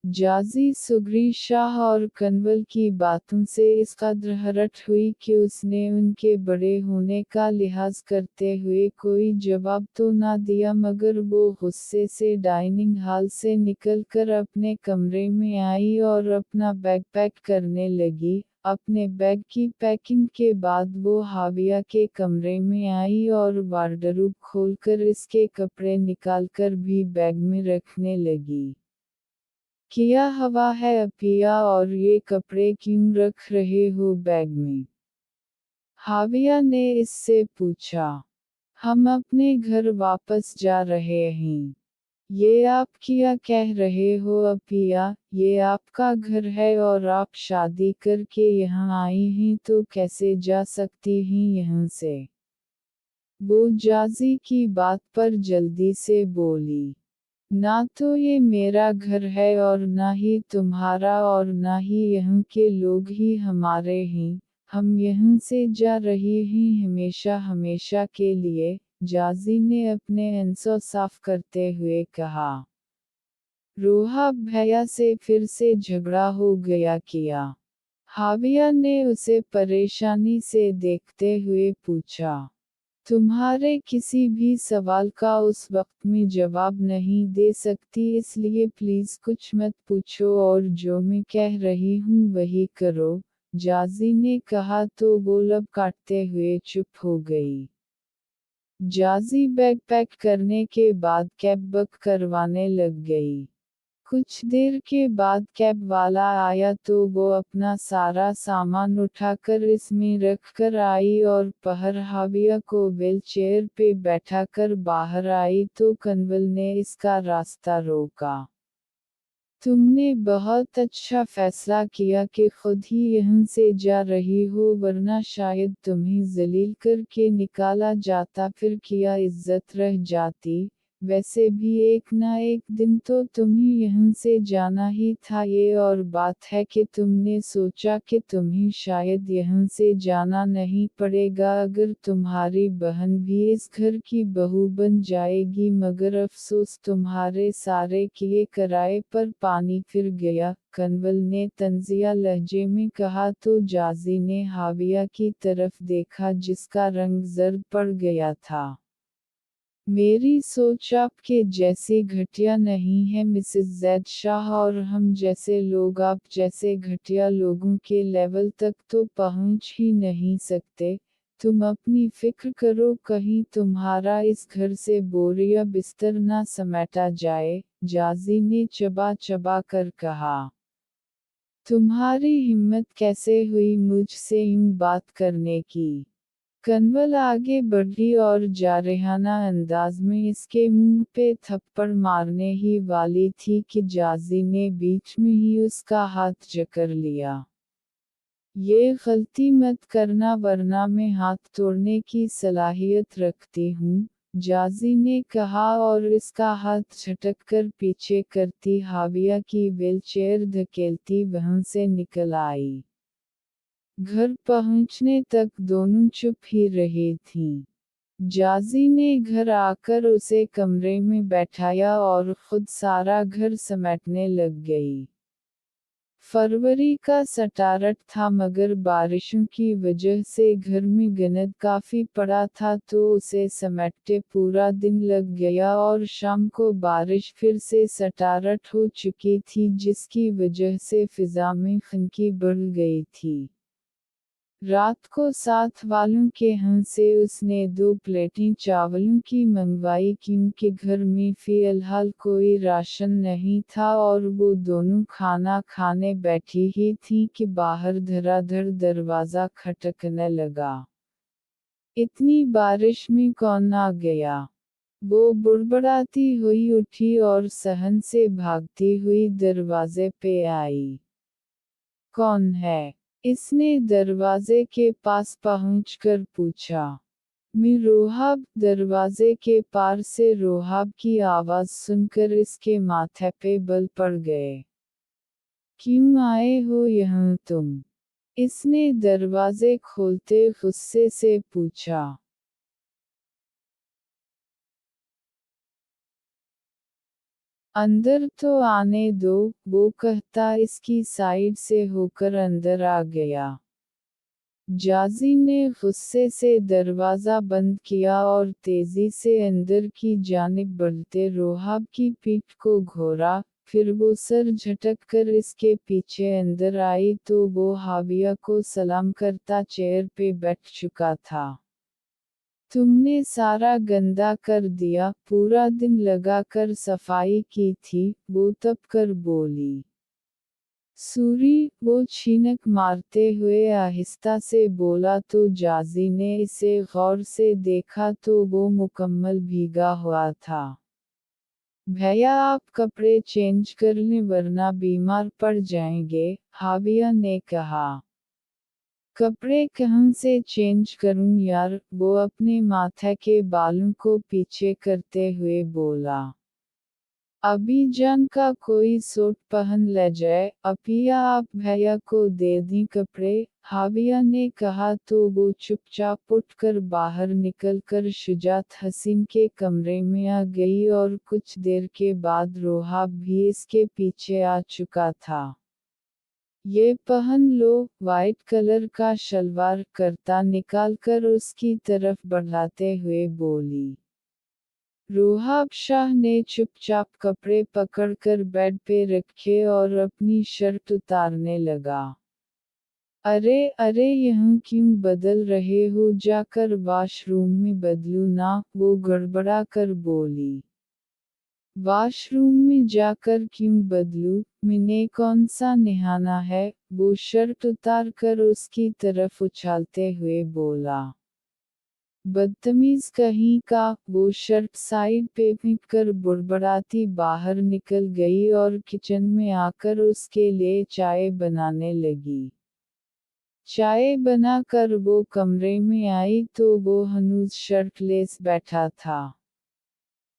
जाजी सुगरी शाह और कन्वल की बातों से इस कदर हर्ट हुई कि उसने उनके बड़े होने का लिहाज करते हुए कोई जवाब तो ना दिया, मगर वो गुस्से से डाइनिंग हॉल से निकलकर अपने कमरे में आई और अपना बैग पैक करने लगी। अपने बैग की पैकिंग के बाद वो हाविया के कमरे में आई और वार्डरोब खोलकर इसके कपड़े निकालकर भी बैग में रखने लगी। क्या हवा है अपिया, और ये कपड़े क्यों रख रहे हो बैग में? हाविया ने इससे पूछा। हम अपने घर वापस जा रहे हैं। ये आप क्या कह रहे हो अपिया, ये आपका घर है और आप शादी करके यहाँ आई हैं तो कैसे जा सकती हैं यहाँ से? वो जाजी की बात पर जल्दी से बोली। ना तो ये मेरा घर है और ना ही तुम्हारा और ना ही यहाँ के लोग ही हमारे हैं। हम यहाँ से जा रहे हैं हमेशा हमेशा के लिए, जाजी ने अपने आंसू साफ करते हुए कहा। रोहा भैया से फिर से झगड़ा हो गया क्या? हाविया ने उसे परेशानी से देखते हुए पूछा। तुम्हारे किसी भी सवाल का उस वक्त में जवाब नहीं दे सकती, इसलिए प्लीज कुछ मत पूछो और जो मैं कह रही हूँ वही करो, जाजी ने कहा तो वो लब काटते हुए चुप हो गई। जाजी बैग पैक करने के बाद कैब बुक करवाने लग गई। कुछ देर के बाद कैब वाला आया तो वो अपना सारा सामान उठाकर इसमें रखकर आई और पहर हाविया को व्हील चेयर पे बैठाकर बाहर आई तो कन्वल ने इसका रास्ता रोका। तुमने बहुत अच्छा फैसला किया कि खुद ही यहाँ से जा रही हो, वरना शायद तुम्हें जलील करके निकाला जाता, फिर क्या इज्जत रह जाती। वैसे भी एक ना एक दिन तो तुम्हें यहाँ से जाना ही था, ये और बात है कि तुमने सोचा कि तुम्हें शायद यहाँ से जाना नहीं पड़ेगा अगर तुम्हारी बहन भी इस घर की बहू बन जाएगी, मगर अफसोस तुम्हारे सारे किए कराए पर पानी फिर गया, कन्वल ने तंजिया लहजे में कहा तो जाजी ने हाविया की तरफ देखा जिसका रंग जर्द पड़ गया था। मेरी सोच आपके जैसी घटिया नहीं है मिसेस जैद शाह, और हम जैसे लोग आप जैसे घटिया लोगों के लेवल तक तो पहुंच ही नहीं सकते। तुम अपनी फिक्र करो, कहीं तुम्हारा इस घर से बोरिया बिस्तर ना समेटा जाए, जाजी ने चबा चबा कर कहा। तुम्हारी हिम्मत कैसे हुई मुझसे यूं बात करने की? कन्वल आगे बढ़ी और जारहाना अंदाज में इसके मुंह पे थप्पड़ मारने ही वाली थी कि जाजी ने बीच में ही उसका हाथ जकड़ लिया। ये गलती मत करना वरना मैं हाथ तोड़ने की सलाहियत रखती हूँ, जाजी ने कहा और इसका हाथ झटक पीछे करती हाविया की व्हीलचेयर धकेलती वहाँ से निकल आई। घर पहुंचने तक दोनों चुप ही रही थीं। जाजी ने घर आकर उसे कमरे में बैठाया और खुद सारा घर समेटने लग गई। फरवरी का सटारट था मगर बारिशों की वजह से घर में गंद काफ़ी पड़ा था तो उसे समेटते पूरा दिन लग गया और शाम को बारिश फिर से सटारट हो चुकी थी जिसकी वजह से फिजा में खनकी बढ़ गई थी। रात को साथ वालों के यहाँ से उसने 2 प्लेटें चावलों की मंगवाई क्योंकि घर में फिलहाल कोई राशन नहीं था और वो दोनों खाना खाने बैठी ही थी कि बाहर धड़ाधड़ दरवाज़ा खटकने लगा। इतनी बारिश में कौन आ गया? वो बुड़बड़ाती हुई उठी और सहन से भागती हुई दरवाजे पे आई। कौन है? इसने दरवाजे के पास पहुंचकर पूछा। मैं रोहाब, दरवाजे के पार से रोहाब की आवाज़ सुनकर इसके माथे पे बल पड़ गए। क्यों आए हो यहाँ तुम? इसने दरवाजे खोलते गुस्से से पूछा। अंदर तो आने दो, वो कहता इसकी साइड से होकर अंदर आ गया। जाजी ने गुस्से से दरवाज़ा बंद किया और तेज़ी से अंदर की जानिब बढ़ते रोहाब की पीठ को घोरा, फिर वो सर झटक कर इसके पीछे अंदर आई तो वो हाविया को सलाम करता चेयर पे बैठ चुका था। तुमने सारा गंदा कर दिया, पूरा दिन लगा कर सफाई की थी, वो तब कर बोली। सूरी, वो छीनक मारते हुए आहिस्ता से बोला तो जाजी ने इसे गौर से देखा तो वो मुकम्मल भीगा हुआ था। भैया आप कपड़े चेंज कर लें वरना बीमार पड़ जाएंगे, हाविया ने कहा। कपड़े कहाँ से चेंज करूं यार, वो अपने माथे के बालों को पीछे करते हुए बोला। अभी जान का कोई सूट पहन ले जाए, अपिया आप भैया को दे दी कपड़े, हाविया ने कहा तो वो चुपचाप उठकर बाहर निकलकर शुजात हसीन के कमरे में आ गई और कुछ देर के बाद रोहाब भी इसके पीछे आ चुका था। ये पहन लो, वाइट कलर का शलवार करता निकालकर उसकी तरफ बढ़ाते हुए बोली। रोहाब शाह ने चुपचाप कपड़े पकड़कर बेड पे रखे और अपनी शर्ट उतारने लगा। अरे अरे यहाँ क्यों बदल रहे हो, जाकर वॉशरूम में बदलू ना, वो गड़बड़ा कर बोली। वॉशरूम में जाकर क्यों बदलू, मैंने कौन सा नहाना है, वो शर्ट उतार कर उसकी तरफ उछालते हुए बोला। बदतमीज कहीं का, वो शर्ट साइड पे फेंक कर बुड़बड़ाती बाहर निकल गई और किचन में आकर उसके लिए चाय बनाने लगी। चाय बनाकर वो कमरे में आई तो वो हनूज शर्टलेस बैठा था।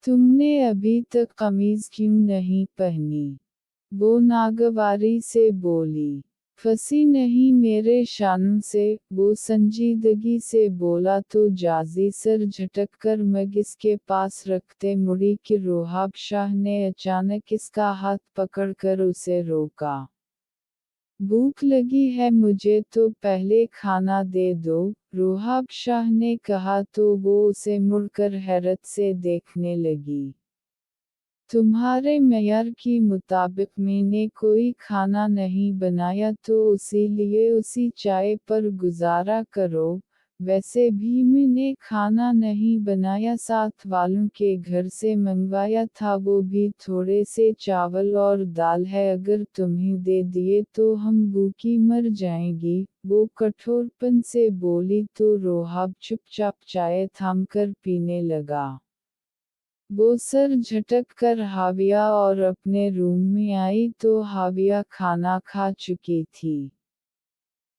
तुमने अभी तक कमीज क्यों नहीं पहनी, वो नागवारी से बोली। फंसी नहीं मेरे शानों से, वो संजीदगी से बोला तो जाजी सर झटक कर मग इसके पास रखते मुड़ी कि रोहाब शाह ने अचानक इसका हाथ पकड़कर उसे रोका। भूख लगी है मुझे तो पहले खाना दे दो, रोहाब शाह ने कहा तो वो उसे मुड़कर हैरत से देखने लगी। तुम्हारे मेयर की मुताबिक मैंने कोई खाना नहीं बनाया तो इसीलिए उसी चाय पर गुजारा करो, वैसे भी मैंने खाना नहीं बनाया, साथ वालों के घर से मंगवाया था, वो भी थोड़े से चावल और दाल है, अगर तुम्हें दे दिए तो हम भूखी मर जाएंगी, वो कठोरपन से बोली तो रोहाब चुपचाप चाय थामकर पीने लगा। वो सर झटक कर हाविया और अपने रूम में आई तो हाविया खाना खा चुकी थी।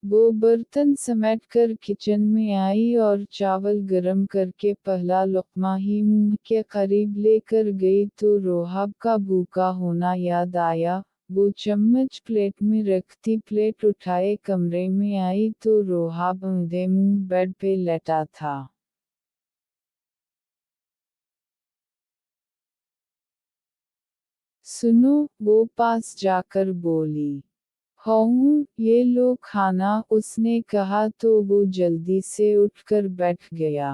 वो बर्तन समेटकर किचन में आई और चावल गरम करके पहला लुक़मा ही मुंह के करीब लेकर गई तो रोहाब का भूखा होना याद आया, वो चम्मच प्लेट में रखती प्लेट उठाए कमरे में आई तो रोहाब अंधे मुंह बेड पे लेटा था। सुनो, वो पास जाकर बोली। हूँ, ये लो खाना, उसने कहा तो वो जल्दी से उठकर बैठ गया।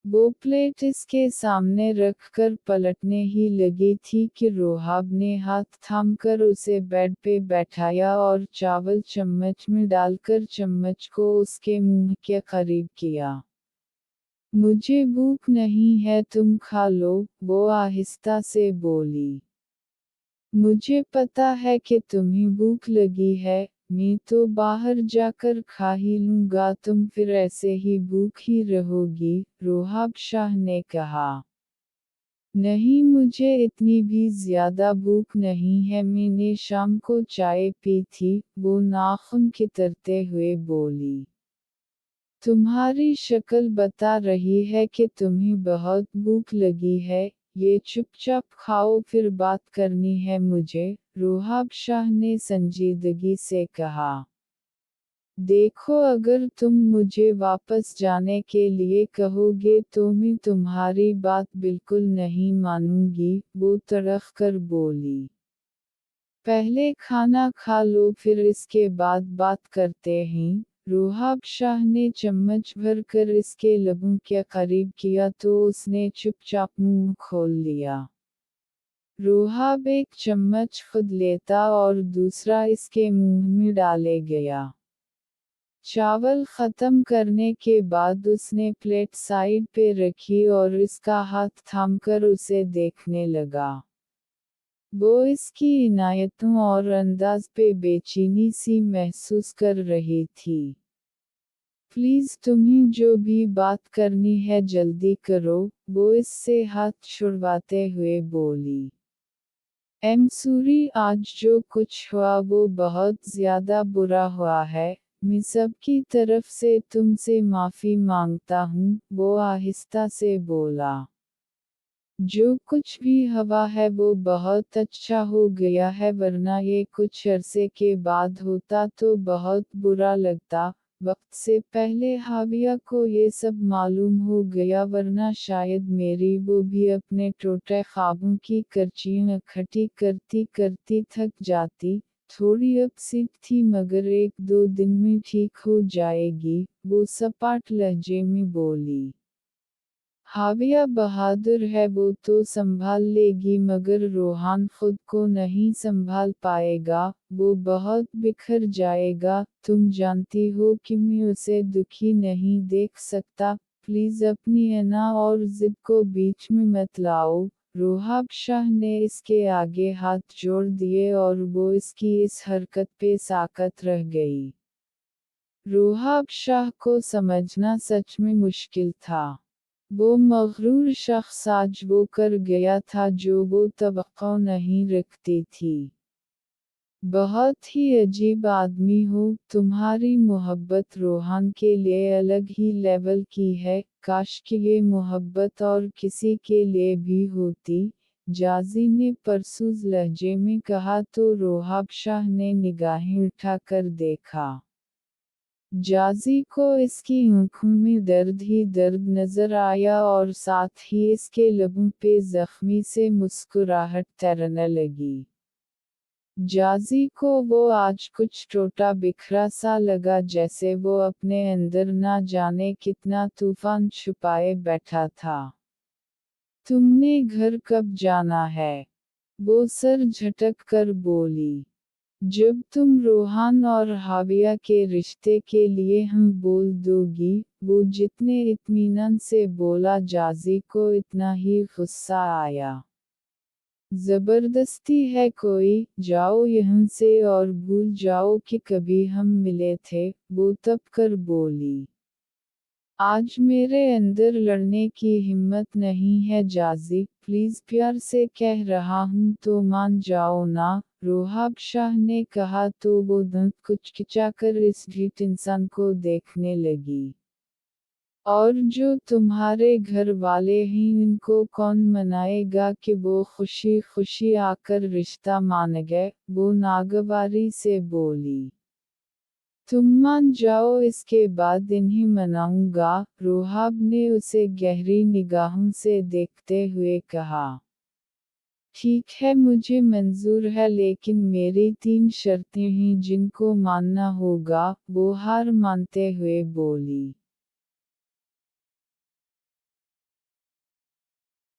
वो प्लेट इसके सामने रखकर पलटने ही लगी थी कि रोहाब ने हाथ थामकर उसे बेड पे बैठाया और चावल चम्मच में डालकर चम्मच को उसके मुंह के करीब किया। मुझे भूख नहीं है, तुम खा लो, वो आहिस्ता से बोली। मुझे पता है कि तुम्हें भूख लगी है, मैं तो बाहर जाकर खा ही लूंगा, तुम फिर ऐसे ही भूखी रहोगी, रोहाब शाह ने कहा। नहीं, मुझे इतनी भी ज्यादा भूख नहीं है, मैंने शाम को चाय पी थी, वो नाखून खितरते हुए बोली। तुम्हारी शक्ल बता रही है कि तुम्हें बहुत भूख लगी है, ये चुपचाप खाओ, फिर बात करनी है मुझे, रोहाब शाह ने संजीदगी से कहा। देखो अगर तुम मुझे वापस जाने के लिए कहोगे तो मैं तुम्हारी बात बिल्कुल नहीं मानूंगी, वो तड़क कर बोली। पहले खाना खा लो फिर इसके बाद बात करते हैं। रूहाब शाह ने चम्मच भर कर इसके लबों के करीब किया तो उसने चुपचाप मुंह खोल लिया। रूहाब एक चम्मच खुद लेता और दूसरा इसके मुंह में डाले गया। चावल खत्म करने के बाद उसने प्लेट साइड पे रखी और इसका हाथ थामकर उसे देखने लगा। वो इसकी इनायतों और अंदाज पे बेचैनी सी महसूस कर रही थी। प्लीज़ तुम्हें जो भी बात करनी है जल्दी करो, वो इससे हाथ छुड़वाते हुए बोली। सूरी आज जो कुछ हुआ वो बहुत ज़्यादा बुरा हुआ है, मैं सबकी तरफ से तुमसे माफ़ी मांगता हूँ, वो आहिस्ता से बोला। जो कुछ भी हुआ है वो बहुत अच्छा हो गया है वरना ये कुछ अरसे के बाद होता तो बहुत बुरा लगता। वक्त से पहले हाविया को ये सब मालूम हो गया वरना शायद मेरी वो भी अपने टूटे ख्वाबों की करचियां इकट्ठी करती करती थक जाती। थोड़ी अपसेट थी मगर एक दो दिन में ठीक हो जाएगी, वो सपाट लहजे में बोली। हाविया बहादुर है वो तो संभाल लेगी मगर रोहान खुद को नहीं संभाल पाएगा, वो बहुत बिखर जाएगा। तुम जानती हो कि मैं उसे दुखी नहीं देख सकता, प्लीज़ अपनी अना और जिद को बीच में मत लाओ। रोहाब शाह ने इसके आगे हाथ जोड़ दिए और वो इसकी इस हरकत पे साकत रह गई। रोहाब शाह को समझना सच में मुश्किल था। वो मग़रूर शख्स आज वो कर गया था जो वो तवक्को नहीं रखती थी। बहुत ही अजीब आदमी हो, तुम्हारी मोहब्बत रोहान के लिए अलग ही लेवल की है, काश कि ये मोहब्बत और किसी के लिए भी होती, जाजी ने परसूज लहजे में कहा तो रोहाब शाह ने निगाहें उठाकर देखा। जाजी को इसकी आँखों में दर्द ही दर्द नजर आया और साथ ही इसके लबों पे जख्मी से मुस्कुराहट तैरने लगी। जाजी को वो आज कुछ टूटा बिखरा सा लगा जैसे वो अपने अंदर ना जाने कितना तूफान छुपाए बैठा था। तुमने घर कब जाना है? वो सर झटक कर बोली। जब तुम रोहान और हाविया के रिश्ते के लिए हम बोल दोगी, वो जितने इत्मीनान से बोला जाजी को इतना ही गुस्सा आया। जबरदस्ती है कोई, जाओ यहाँ से और भूल जाओ कि कभी हम मिले थे, वो तप कर बोली। आज मेरे अंदर लड़ने की हिम्मत नहीं है जाजी, प्लीज प्यार से कह रहा हूँ तो मान जाओ ना, रोहाब शाह ने कहा तो वो दंत कुचकिचाकर इस ढीठ इंसान को देखने लगी। और जो तुम्हारे घर वाले हैं इनको कौन मनाएगा कि वो खुशी खुशी आकर रिश्ता मान गए, वो नागवारी से बोली। तुम मान जाओ इसके बाद इन्हें मनाऊंगा, रोहाब ने उसे गहरी निगाहों से देखते हुए कहा। ठीक है मुझे मंजूर है लेकिन मेरी 3 शर्तें हैं जिनको मानना होगा, वो हार मानते हुए बोली।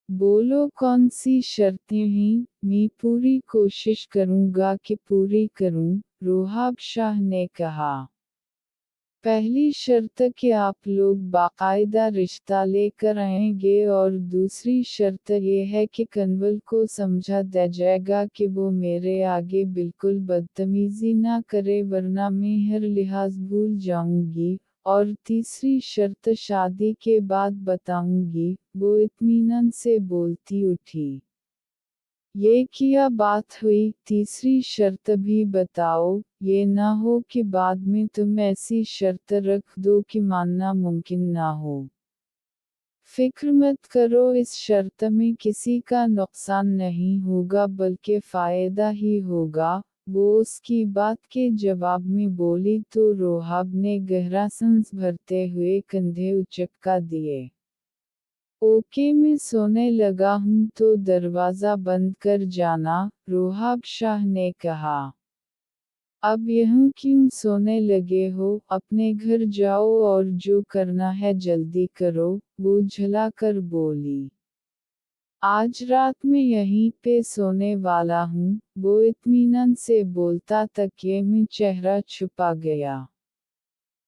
बोलो कौन सी शर्तें हैं, मैं पूरी कोशिश करूंगा कि पूरी करूं, रोहाब शाह ने कहा। पहली शर्त कि आप लोग बाकायदा रिश्ता लेकर आएंगे और दूसरी शर्त ये है कि कन्वल को समझा दिया जाएगा कि वो मेरे आगे बिल्कुल बदतमीजी ना करे वरना मैं हर लिहाज भूल जाऊंगी, और तीसरी शर्त शादी के बाद बताऊंगी, वो इत्मीनान से बोलती उठी। ये क्या बात हुई, तीसरी शर्त भी बताओ, ये ना हो कि बाद में तुम ऐसी शर्त रख दो कि मानना मुमकिन ना हो। फिक्र मत करो इस शर्त में किसी का नुकसान नहीं होगा बल्कि फ़ायदा ही होगा, वो उसकी बात के जवाब में बोली तो रोहाब ने गहरा सांस भरते हुए कंधे उचका दिए। ओके, मैं सोने लगा हूँ तो दरवाज़ा बंद कर जाना, रोहाब शाह ने कहा। अब यहाँ क्यों सोने लगे हो, अपने घर जाओ और जो करना है जल्दी करो, वो झल्लाकर बोली। आज रात में यहीं पे सोने वाला हूँ, वो इत्मीनान से बोलता तकिए में चेहरा छुपा गया।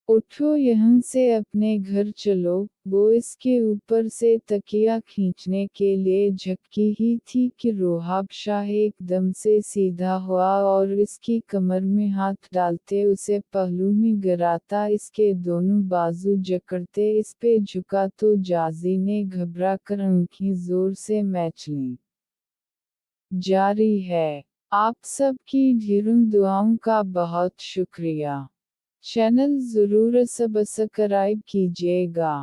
उठो, यहाँ से अपने घर चलो, वो इसके ऊपर से तकिया खींचने के लिए झपकी ही थी कि रोहाब शाह एकदम से सीधा हुआ और इसकी कमर में हाथ डालते उसे पहलू में गिराता इसके दोनों बाजू जकड़ते इस पे झुका तो जाजी ने घबरा कर आंखें जोर से मैच लीं। जारी है। आप सबकी ढेरों दुआओं का बहुत शुक्रिया। चैनल ज़रूर सब्सक्राइब कीजिएगा।